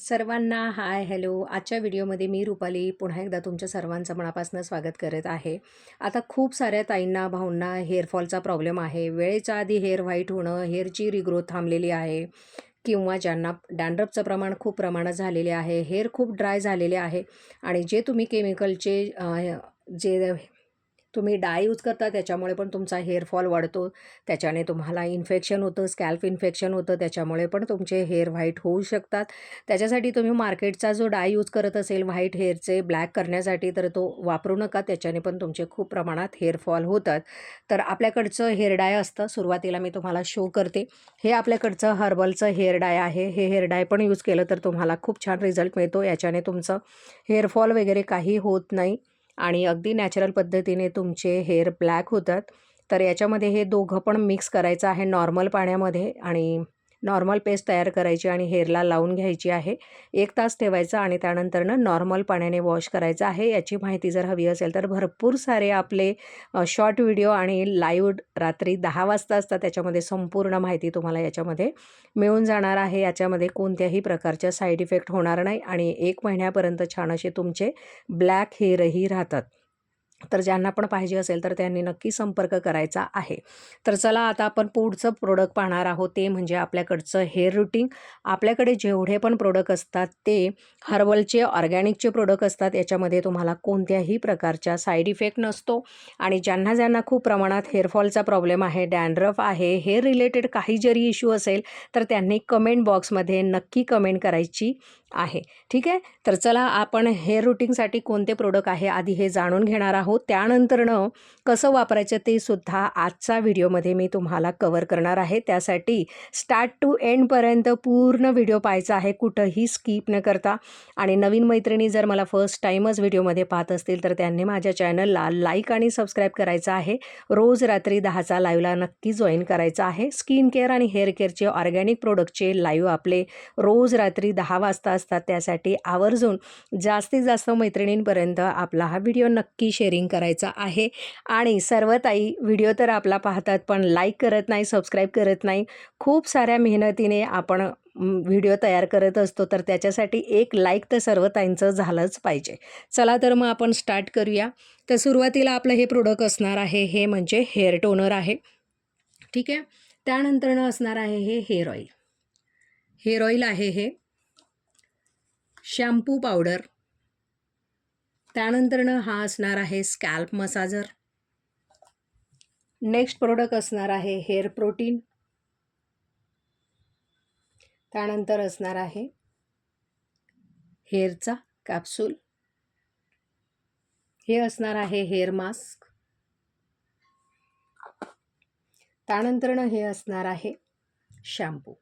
सर्वांना hi hello. आजच्या व्हिडिओमध्ये मी रुपाली पुन्हा एकदा तुमच्या सर्वांचं मनापासून स्वागत करत आहे. आता खूप साऱ्या ताईंना भाऊंना हेअरफॉलचा प्रॉब्लेम आहे. वेळेच्या आधी हेअर व्हाईट होणं, हेअरची रिग्रोथ थांबलेली आहे किंवा ज्यांना डॅन्ड्रफचं प्रमाण खूप प्रमाणात झालेले आहे, हेअर खूप ड्राय झालेले आहे आणि जे तुम्ही केमिकलचे जे तुम्ही डाय यूज करता त्याच्यामुळे पण तुमचा हेअरफॉल वाढतो. त्याच्याने तुम्हाला इन्फेक्शन होतं, स्कॅल्प इन्फेक्शन होतं, त्याच्यामुळे पण तुमचे हेअर व्हाईट होऊ शकतात. त्याच्यासाठी तुम्ही मार्केटचा जो डाय यूज करत असेल व्हाईट हेअरचे ब्लॅक करण्यासाठी तर तो वापरू नका. त्याच्याने पण तुमचे खूप प्रमाणात हेअरफॉल होतात. तर आपल्याकडचं हेअर डाय असतं, सुरुवातीला मी तुम्हाला शो करते. हे आपल्याकडचं हर्बलचं हेअर डाय आहे. हे हेअर डाय पण यूज केलं तर तुम्हाला खूप छान रिझल्ट मिळतो. याच्याने तुमचं हेअरफॉल वगैरे काही होत नाही आणि अगदी नॅचरल पद्धतीने तुमचे हेअर ब्लॅक होतात. तर याच्यामध्ये हे दोघं पण मिक्स करायचं आहे नॉर्मल पाण्यामध्ये आणि नॉर्मल पेस्ट तयार करायची आणि हेअरला लावून घ्यायची आहे. 1 तास ठेवायचं आणि त्यानंतरनं नॉर्मल पाण्याने वॉश करायचं आहे. याची माहिती जर हवी असेल तर भरपूर सारे आपले शॉर्ट व्हिडिओ आणि लाईव्ह रात्री 10 वाजता असतात. त्याच्यामध्ये संपूर्ण माहिती तुम्हाला याच्यामध्ये मिळून जाणार आहे. याच्यामध्ये कोणत्याही प्रकारच्या साईड इफेक्ट होणार नाही आणि 1 महिन्यापर्यंत छान असे तुमचे ब्लॅक हेअरही राहतात. तर ज्यांना पण पाहिजे असेल तर त्यांनी नक्की संपर्क करायचा आहे. तर चला आता आपण पुढचं प्रोडक्ट पाहणार आहोत, ते म्हणजे आपल्याकडचं हेअर रूटिंग. आपल्याकडे जेवढे पण प्रोडक्ट असतात ते हर्बलचे ऑर्गॅनिकचे प्रोडक्ट असतात. याच्यामध्ये तुम्हाला कोणत्याही प्रकारचा साईड इफेक्ट नसतो आणि ज्यांना खूप प्रमाणात हेअरफॉलचा प्रॉब्लेम आहे, डॅन्ड्रफ आहे, हेअर रिलेटेड काही जरी इश्यू असेल तर त्यांनी कमेंट बॉक्समध्ये नक्की कमेंट करायची आहे. ठीक आहे. तर चला आपण हेअर रूटिंगसाठी कोणते प्रोडक्ट आहे आधी हे जाणून घेणार आहोत. त्यानंतरनं कसं वापरायचं ते सुद्धा आजच्या व्हिडिओमध्ये मी तुम्हाला कव्हर करणार आहे. त्यासाठी स्टार्ट टू एंडपर्यंत पूर्ण व्हिडिओ पाहायचा आहे, कुठंही स्किप न करता. आणि नवीन मैत्रिणी जर मला फर्स्ट टाईमच व्हिडिओमध्ये पाहत असतील तर त्यांनी माझ्या चॅनलला लाईक आणि सबस्क्राईब करायचं आहे. रोज रात्री 10चा लाईव्हला नक्की जॉईन करायचं आहे. स्किन केअर आणि हेअर केअरचे ऑर्गॅनिक प्रोडक्टचे लाईव्ह आपले रोज रात्री 10 वाजता असतात. त्यासाठी आवर्जून जास्तीत जास्त मैत्रिणींपर्यंत आपला हा व्हिडिओ नक्की शेअरिंग करायचा आहे. आणि सर्व ताई व्हिडिओ तर आपला पाहतात पण लाईक करत नाही, सबस्क्राईब करत नाही. खूप साऱ्या मेहनतीने आपण व्हिडिओ तयार करत असतो, तर त्याच्यासाठी एक लाईक तर सर्व ताईंचं झालंच पाहिजे. चला तर मग आपण स्टार्ट करूया. तर सुरुवातीला आपलं हे प्रोडक्ट असणार आहे, हे म्हणजे हेअर टोनर आहे. ठीक आहे. त्यानंतरनं असणार आहे हे हेअर ऑइल. हेअर ऑइल आहे हे. Shampoo powder. त्यानंतरनं हा असणार आहे स्कॅल्प मसाजर. नेक्स्ट प्रोडक्ट असणार आहे हेअर प्रोटीन. त्यानंतर असणार आहे हेअरचा कॅप्सूल. हे असणार आहे हेअर मास्क. त्यानंतरनं हे असणार आहे शॅम्पू.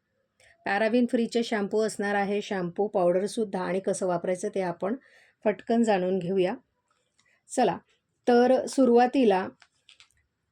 पॅराबिन फ्रीचे शॅम्पू असणार आहे, शॅम्पू पावडरसुद्धा. आणि कसं वापरायचं ते आपण फटकन जाणून घेऊया. चला तर सुरुवातीला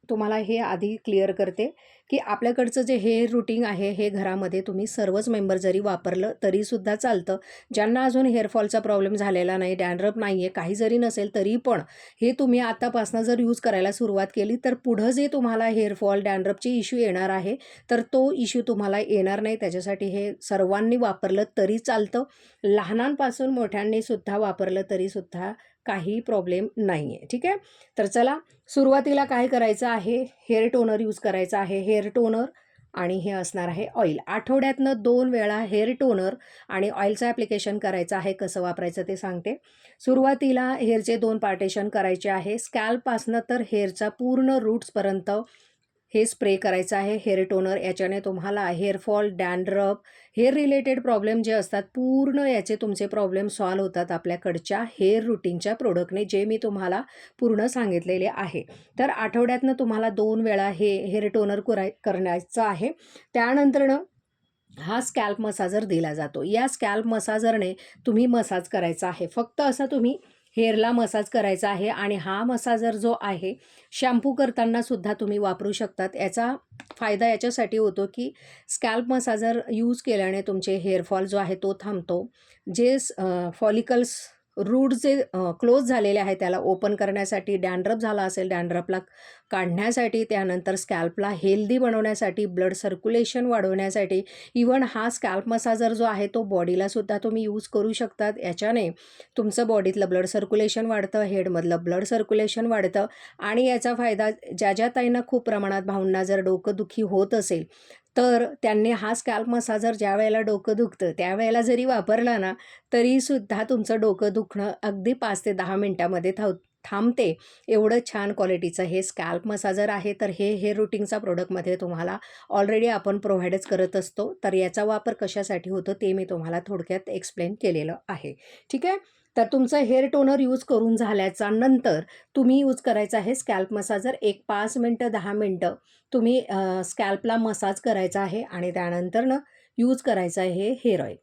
तुम्हाला हे आधी क्लिअर करते की आपल्याकडचं जे हेअर रूटिंग आहे हे घरामध्ये तुम्ही सर्वच मेंबर जरी वापरलं तरीसुद्धा चालतं. ज्यांना अजून हेअरफॉलचा प्रॉब्लेम झालेला नाही, डॅन्ड्रफ नाही आहे, काही जरी नसेल तरी पण हे तुम्ही आतापासून जर यूज करायला सुरुवात केली तर पुढं जे तुम्हाला हेअरफॉल डॅन्ड्रफचे इश्यू येणार आहे तर तो इश्यू तुम्हाला येणार नाही. त्याच्यासाठी हे सर्वांनी वापरलं तरी चालतं. लहानांपासून मोठ्यांनीसुद्धा वापरलं तरीसुद्धा काही प्रॉब्लेम नाही आहे. ठीक आहे. तर चला सुरुवातीला काय करायचं आहे, हेअर टोनर यूज करायचं आहे. हेअर टोनर आणि हे असणार आहे ऑइल. आठवड्यातनं 2 वेळा हेअर टोनर आणि ऑइलचं ॲप्लिकेशन करायचं आहे. कसं वापरायचं ते सांगते. सुरुवातीला हेअरचे 2 पार्टेशन करायचे आहे. स्कॅल्पपासनं तर हेअरचा पूर्ण रूट्सपर्यंत हे स्प्रे करायचं आहे हेअर टोनर. याच्याने तुम्हाला hair fall, dandruff, hair related problem जे असतात पूर्ण याचे तुमचे प्रॉब्लेम सॉल्व्ह होतात आपल्याकडच्या हेअर रूटिंगच्या प्रोडक्टने, जे मी तुम्हाला पूर्ण सांगितलेले आहे. तर आठवड्यातनं तुम्हाला 2 वेळा हे हेअर टोनर करण्याचं आहे. त्यानंतरनं हा स्कॅल्प मसाजर दिला जातो. या स्कॅल्प मसाजरने तुम्ही मसाज करायचा आहे. फक्त असं तुम्ही हेअरला मसाज करायचा आहे आणि हा मसाजर जो आहे शॅम्पू करताना सुद्धा तुम्ही वापरू शकतात. याचा फायदा याच्यासाठी होतो की स्कॅल्प मसाजर यूज केल्याने तुमचे हेअरफॉल जो आहे तो थांबतो. जे फॉलिकल्स रूट जे क्लोज झालेले आहे त्याला ओपन करण्यासाठी, डॅन्ड्रफ झाला असेल डॅन्ड्रफला काढण्यासाठी, त्यानंतर स्कॅल्पला हेल्दी बनवण्यासाठी, ब्लड सर्क्युलेशन वाढवण्यासाठी, इवन हा स्कॅल्प मसाजर जो आहे तो बॉडीलासुद्धा तुम्ही यूज करू शकतात. याच्याने तुमचं बॉडीतलं ब्लड सर्क्युलेशन वाढतं, हेडमधलं ब्लड सर्क्युलेशन वाढतं आणि याचा फायदा ज्या ताईंना खूप प्रमाणात भाऊंना जर डोकंदुखी होत असेल तर त्यांनी हा स्कॅल्प मसाजर ज्या वेळेला डोकं दुखतं त्यावेळेला जरी वापरला ना तरीसुद्धा तुमचं डोकं दुखणं अगदी 5 ते 10 मिनटामध्ये थांबते. एवढं छान क्वालिटीचं हे स्कॅल्प मसाजर आहे. तर हे हेअर रुटीनचा प्रोडक्टमध्ये तुम्हाला ऑलरेडी आपण प्रोव्हाइडच करत असतो. तर याचा वापर कशासाठी होतो ते मी तुम्हाला थोडक्यात एक्सप्लेन केलेलं आहे. ठीक आहे. तर तुमचं हेअर टोनर यूज करून झाल्याचा नंतर तुम्ही यूज करायचं आहे स्कॅल्प मसाजर. एक 5 मिनटं 10 मिनटं तुम्ही स्कॅल्पला मसाज करायचा आहे आणि त्यानंतरनं यूज करायचं आहे हेअर ऑइल.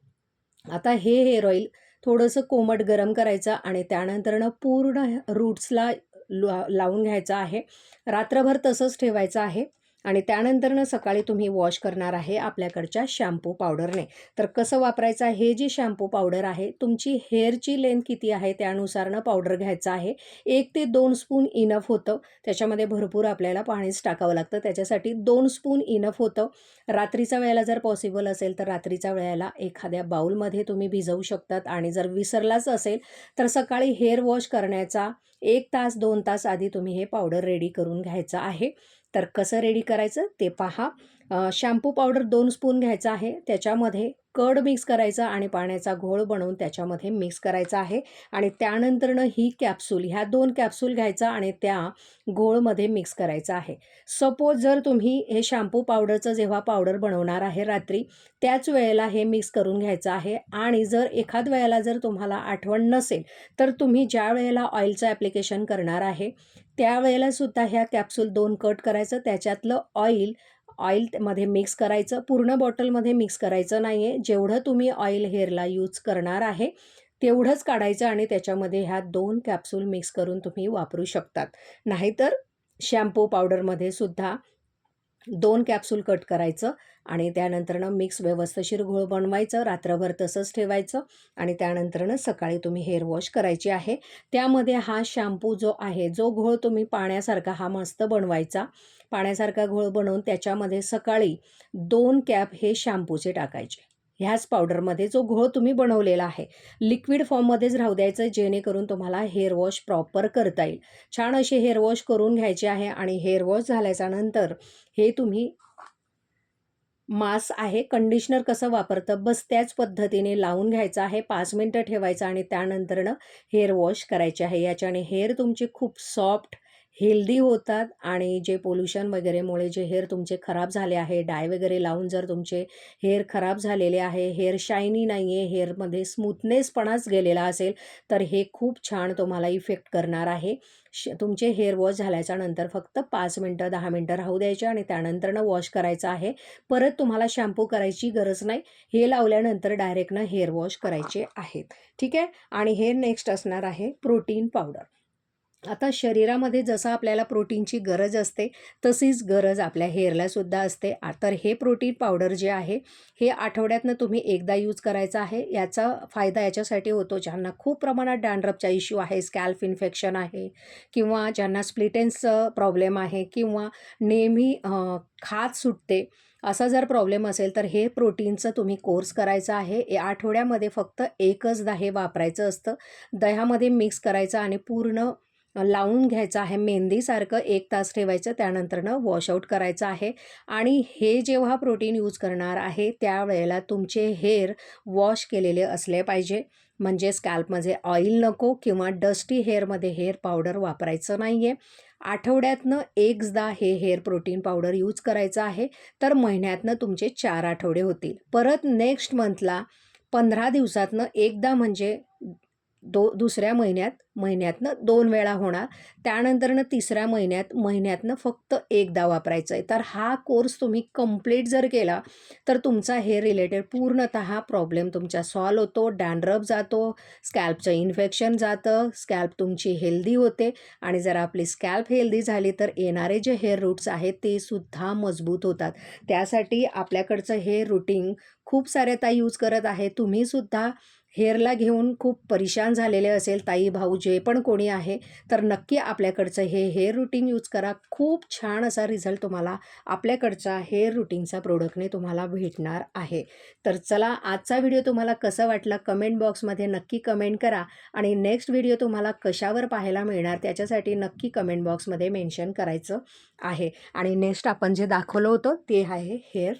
आता हे हेअर ऑइल थोडंसं कोमट गरम करायचं आणि त्यानंतरनं पूर्ण रूट्सला लावून घ्यायचं आहे. रात्रभर तसंच ठेवायचं आहे आणि त्यानंतरनं सकाळी तुम्ही वॉश करणार आहे आपल्याकडच्या शॅम्पू पावडरने. तर कसं वापरायचं आहे, हे जी शॅम्पू पावडर आहे तुमची हेअरची लेंथ किती आहे त्यानुसारनं पावडर घ्यायचं आहे. 1 ते 2 स्पून इनफ होतं. त्याच्यामध्ये भरपूर आपल्याला पाणीच टाकावं लागतं. त्याच्यासाठी 2 स्पून इनफ होतं. रात्रीच्या वेळेला जर पॉसिबल असेल तर रात्रीच्या वेळेला एखाद्या बाउलमध्ये तुम्ही भिजवू शकतात आणि जर विसरलाच असेल तर सकाळी हेअर वॉश करण्याचा 1 तास 2 तास आधी तुम्ही हे पावडर रेडी करून घ्यायचं आहे. तर कसं रेडी करायचं ते पहा. शॅम्पू पावडर 2 स्पून घ्यायचा आहे. त्याच्यामध्ये कर्ड मिक्स करायचा आणि पाण्याचा घोळ बनवून त्याच्यामध्ये मिक्स करायचा आहे आणि त्यानंतरनं ही कॅप्सूल, ह्या 2 कॅप्सूल घ्यायचा आणि त्या घोळमध्ये मिक्स करायचा आहे. सपोज जर तुम्ही हे शॅम्पू पावडरचं जेव्हा पावडर बनवणार आहे रात्री त्याच वेळेला हे मिक्स करून घ्यायचं आहे आणि जर एखाद वेळेला जर तुम्हाला आठवण नसेल तर तुम्ही ज्या वेळेला ऑइलचं ॲप्लिकेशन करणार आहे त्यावेळेला सुद्धा ह्या कॅप्सूल 2 कट करायचं, त्याच्यातलं ऑइलमध्ये मिक्स करायचं. पूर्ण बॉटलमध्ये मिक्स करायचं नाही आहे. जेवढं तुम्ही ऑइल हेअरला यूज करणार आहे तेवढंच काढायचं आणि त्याच्यामध्ये ह्या 2 कॅप्सूल मिक्स करून तुम्ही वापरू शकतात. नाहीतर शॅम्पू पावडरमध्ये सुद्धा 2 कॅप्सूल कट करायचं आणि त्यानंतरनं मिक्स व्यवस्थिशीर घोळ बनवायचं, रात्रभर तसंच ठेवायचं आणि त्यानंतरनं सकाळी तुम्ही हेअर वॉश करायची आहे. त्यामध्ये हा शॅम्पू जो आहे, जो घोळ तुम्ही पाण्यासारखा हा मस्त बनवायचा. पाण्यासारखा घोळ बनवून त्याच्यामध्ये सकाळी 2 कॅप हे शॅम्पूचे टाकायचे. ह्याच पावडरमध्ये जो घोळ तुम्ही बनवलेला आहे, लिक्विड फॉर्ममध्येच राहू द्यायचं जेणेकरून तुम्हाला हेअर वॉश प्रॉपर करता येईल. छान असे हेअर वॉश करून घ्यायचे आहे आणि हेअर वॉश झाल्याच्या नंतर हे तुम्ही मास्क आहे, कंडिशनर कसं वापरतं बस त्याच पद्धतीने लावून घ्यायचं आहे. 5 मिनटं ठेवायचं आणि त्यानंतरनं हेअर वॉश करायचे आहे. याच्याने हेअर तुमचे खूप सॉफ्ट, हेल्दी होतात आणि जे पोल्युशन वगैरेमुळे जे हेअर तुमचे खराब झाले आहे, डाय वगैरे लावून जर तुमचे हेअर खराब झालेले आहे, हेअर शायनी नाही आहे, हेअरमध्ये स्मूथनेसपणाच गेलेला असेल, तर हे खूप छान तुम्हाला इफेक्ट करणार आहे. तुमचे हेअर वॉश झाल्याच्या नंतर फक्त 5 मिनटं 10 मिनटं राहू द्यायचे आणि त्यानंतरनं वॉश करायचं आहे. परत तुम्हाला शॅम्पू करायची गरज नाही. हे लावल्यानंतर डायरेक्टनं हेअर वॉश करायचे आहेत. ठीक आहे. आणि हे नेक्स्ट असणार आहे प्रोटीन पावडर. आता शरीरामध्ये जसं आपल्याला प्रोटीनची गरज असते तशीच गरज आपल्या हेअरलासुद्धा असते. तर हे प्रोटीन पावडर जे आहे हे आठवड्यातनं तुम्ही एकदा यूज करायचं आहे. याचा फायदा याच्यासाठी होतो ज्यांना खूप प्रमाणात डॅन्ड्रफचा इश्यू आहे, स्कॅल्प इन्फेक्शन आहे किंवा ज्यांना स्प्लिट एंड्सचं प्रॉब्लेम आहे किंवा नेहमी खाज सुटते, असा जर प्रॉब्लेम असेल तर हे प्रोटीनचं तुम्ही कोर्स करायचा आहे. आठवड्यामध्ये फक्त एकचदा हे वापरायचं असतं. दह्यामध्ये मिक्स करायचं आणि पूर्ण लावून घ्यायचं आहे मेहंदीसारखं. 1 तास ठेवायचं, त्यानंतरनं वॉशआउट करायचं आहे. आणि हे जेव्हा प्रोटीन यूज करणार आहे त्यावेळेला तुमचे हेअर वॉश केलेले असले पाहिजे. म्हणजे स्कॅल्पमध्ये ऑइल नको किंवा डस्टी हेअरमध्ये हेअर पावडर वापरायचं नाही आहे. आठवड्यातनं एकदा हे हेअर प्रोटीन पावडर यूज करायचं आहे. तर महिन्यातनं तुमचे 4 आठवडे होतील. परत नेक्स्ट मंथला 15 दिवसातनं एकदा म्हणजे दुसऱ्या महिन्यातनं 2 वेळा होणार. त्यानंतरनं तिसऱ्या महिन्यातनं फक्त एकदा वापरायचं आहे. तर हा कोर्स तुम्ही कंप्लीट जर केला तर तुमचा हेअर रिलेटेड पूर्णतः प्रॉब्लेम तुमचा सॉल्व्ह होतो. डॅन्ड्रफ जातो, स्कॅल्पचं इन्फेक्शन जातं, स्कॅल्प तुमची हेल्दी होते आणि जर आपली स्कॅल्प हेल्दी झाली तर येणारे जे हेअर रूट्स आहेत ते सुद्धा मजबूत होतात. त्यासाठी आपल्याकडचं हे रूटीन खूप साऱ्या ताई यूज करत आहे. तुम्हीसुद्धा हेअरला घेऊन खूप परेशान झालेले असेल ताई, भाऊ जे पण कोणी आहे, तर नक्की आपल्याकडचं हे हेअर रूटीन यूज करा. खूप छान असा रिझल्ट तुम्हाला आपल्याकडच्या हेअर रूटीनचा प्रोडक्टने तुम्हाला भेटणार आहे. तर चला, आजचा व्हिडिओ तुम्हाला कसा वाटला कमेंट बॉक्समध्ये नक्की कमेंट करा आणि नेक्स्ट व्हिडिओ तुम्हाला कशावर पाहायला मिळणार त्याच्यासाठी नक्की कमेंट बॉक्समध्ये मेन्शन करायचं आहे. आणि नेक्स्ट आपण जे दाखवलं होतं ते आहे हेअर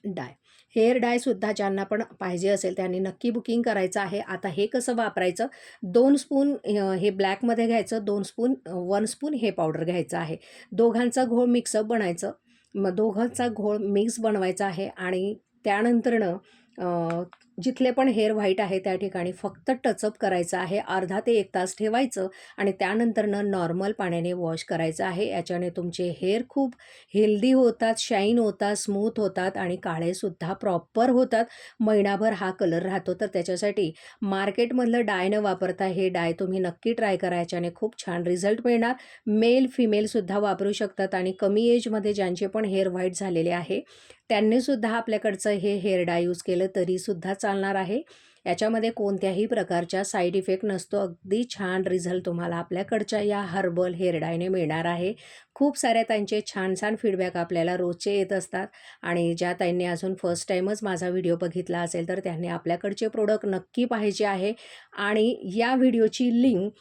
डाय. हेअर डायसुद्धा ज्यांना पण पाहिजे असेल त्यांनी नक्की बुकिंग करायचं आहे. आता हे कसं वापरायचं, 2 स्पून हे ब्लॅकमध्ये घ्यायचं, 2 स्पून 1 स्पून हे पावडर घ्यायचं आहे. दोघांचा घोळ मिक्सअप बनायचं. मग दोघांचा घोळ मिक्स बनवायचा आहे आणि त्यानंतरनं जिथले पण हेअर व्हाईट आहे त्या ठिकाणी फक्त टचअप करायचं आहे. अर्धा ते 1 तास ठेवायचं आणि त्यानंतरनं नॉर्मल पाण्याने वॉश करायचं आहे. याच्याने तुमचे हेअर खूप हेल्दी होतात, शाईन होतात, स्मूथ होतात आणि काळेसुद्धा प्रॉपर होतात. महिनाभर हा कलर राहतो. तर त्याच्यासाठी मार्केटमधलं डाय न वापरता हे डाय तुम्ही नक्की ट्राय करा. याच्याने खूप छान रिझल्ट मिळणार. मेल, फिमेलसुद्धा वापरू शकतात आणि कमी एजमध्ये ज्यांचे पण हेअर व्हाईट झालेले आहे त्यांनीसुद्धा आपल्याकडचं हे हेअर डाय यूज केलं तरीसुद्धा चालणार आहे. याच्यामध्ये कोणत्याही प्रकारचा साईड इफेक्ट नसतो. अगदी छान रिझल्ट तुम्हाला आपल्याकडच्या या हर्बल हेअर डायने मिळणार आहे. खूप साऱ्या त्यांचे छान छान फीडबॅक आपल्याला रोजचे येत असतात आणि ज्या ताईंनी अजून फर्स्ट टाईमच माझा व्हिडिओ बघितला असेल तर त्यांनी आपल्याकडचे प्रोडक्ट नक्की पाहिजे आहे. आणि या व्हिडिओची लिंक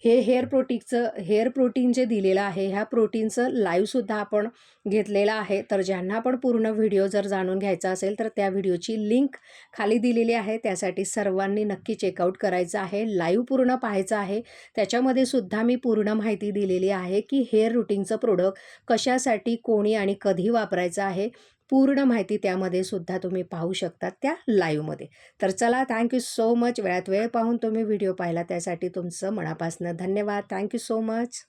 हे हेअर प्रोटीन जे दिलेलं आहे ह्या प्रोटीनचं लाईव्हसुद्धा आपण घेतलेलं आहे. तर ज्यांना पण पूर्ण व्हिडिओ जर जाणून घ्यायचा असेल तर त्या व्हिडिओची लिंक खाली दिलेली आहे. त्यासाठी सर्वांनी नक्की चेकआउट करायचं आहे. लाईव्ह पूर्ण पाहायचं आहे. त्याच्यामध्ये सुद्धा मी पूर्ण माहिती दिलेली आहे की हेअर रूटीनचं प्रोडक्ट कशासाठी, कोणी आणि कधी वापरायचं आहे. पूर्ण माहिती त्यामध्ये सुद्धा तुम्ही पाहू शकता त्या लाईव्हमध्ये. तर चला, थँक्यू सो मच. वेळात वेळ पाहून तुम्ही व्हिडिओ पाहिला त्यासाठी तुमचं मनापासून धन्यवाद. Thank you so much.